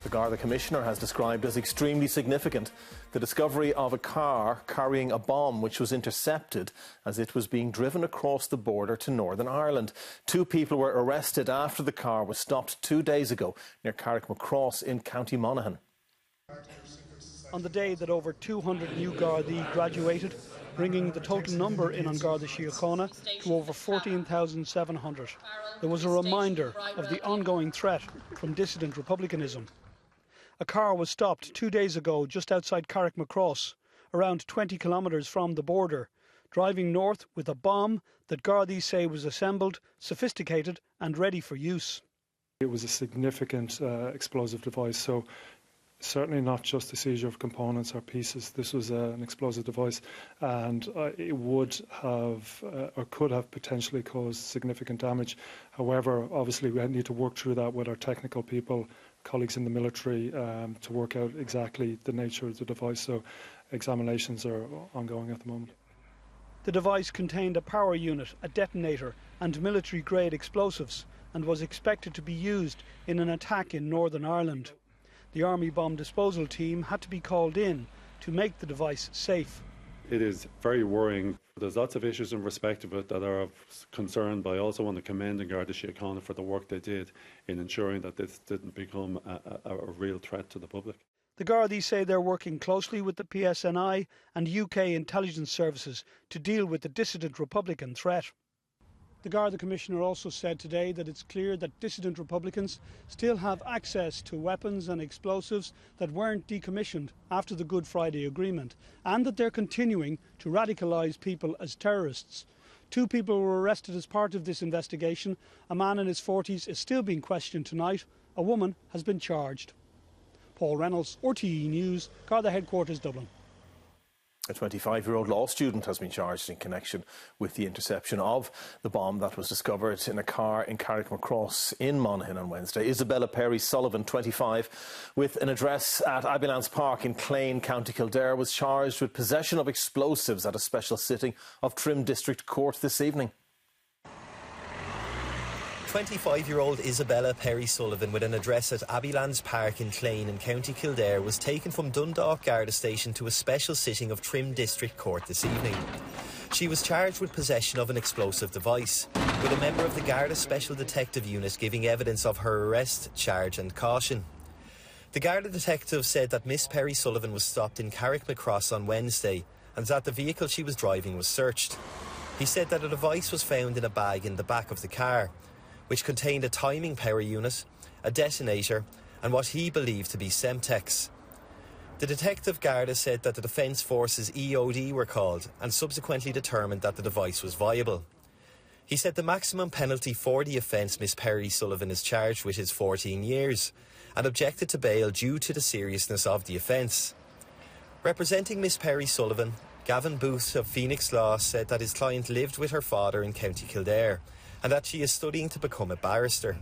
The Garda Commissioner has described as extremely significant the discovery of a car carrying a bomb which was intercepted as it was being driven across the border to Northern Ireland. 2 people were arrested after the car was stopped 2 days ago near Carrickmacross in County Monaghan. On the day that over 200 new Gardaí graduated, bringing the total number in on Garda Síochána to over 14,700, there was a reminder of the ongoing threat from dissident republicanism. A car was stopped 2 days ago just outside Carrickmacross, around 20 kilometres from the border, driving north with a bomb that Gardaí say was assembled, sophisticated and ready for use. It was a significant explosive device, so certainly not just the seizure of components or pieces. This was an explosive device, and it would have or could have potentially caused significant damage. However, obviously we need to work through that with our technical people, colleagues in the military, to work out exactly the nature of the device. So examinations are ongoing at the moment. The device contained a power unit, a detonator and military-grade explosives, and was expected to be used in an attack in Northern Ireland. The Army bomb disposal team had to be called in to make the device safe. It is very worrying. There's lots of issues in respect of it that are of concern, but I also want to commend the Garda Síochána for the work they did in ensuring that this didn't become a real threat to the public. The Gardaí say they're working closely with the PSNI and UK intelligence services to deal with the dissident Republican threat. The Garda Commissioner also said today that it's clear that dissident Republicans still have access to weapons and explosives that weren't decommissioned after the Good Friday Agreement, and that they're continuing to radicalise people as terrorists. 2 people were arrested as part of this investigation. A man in his 40s is still being questioned tonight. A woman has been charged. Paul Reynolds, RTE News, Garda Headquarters, Dublin. A 25-year-old law student has been charged in connection with the interception of the bomb that was discovered in a car in Carrickmacross in Monaghan on Wednesday. Isobella Perrie Sullivan, 25, with an address at Abbeylands Park in Clane, County Kildare, was charged with possession of explosives at a special sitting of Trim District Court this evening. 25-year-old Isobella Perrie Sullivan, with an address at Abbeylands Park in Clane in County Kildare, was taken from Dundalk Garda Station to a special sitting of Trim District Court this evening. She was charged with possession of an explosive device, with a member of the Garda Special Detective Unit giving evidence of her arrest, charge and caution. The Garda detective said that Ms Perrie Sullivan was stopped in Carrickmacross on Wednesday and that the vehicle she was driving was searched. He said that a device was found in a bag in the back of the car, which contained a timing power unit, a detonator and what he believed to be Semtex. The Detective Garda said that the Defence Force's EOD were called and subsequently determined that the device was viable. He said the maximum penalty for the offence Ms Perrie Sullivan is charged with is 14 years and objected to bail due to the seriousness of the offence. Representing Ms Perrie Sullivan, Gavin Booth of Phoenix Law said that his client lived with her father in County Kildare and that she is studying to become a barrister.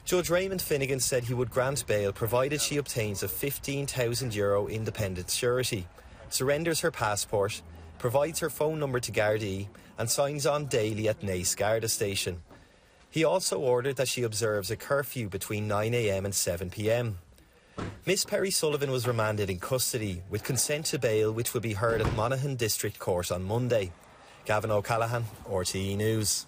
Judge Raymond Finnegan said he would grant bail provided she obtains a €15,000 independent surety, surrenders her passport, provides her phone number to Gardaí and signs on daily at Naas Garda Station. He also ordered that she observes a curfew between 9 AM and 7 PM. Ms Perrie Sullivan was remanded in custody with consent to bail, which will be heard at Monaghan District Court on Monday. Gavin O'Callaghan, RTE News.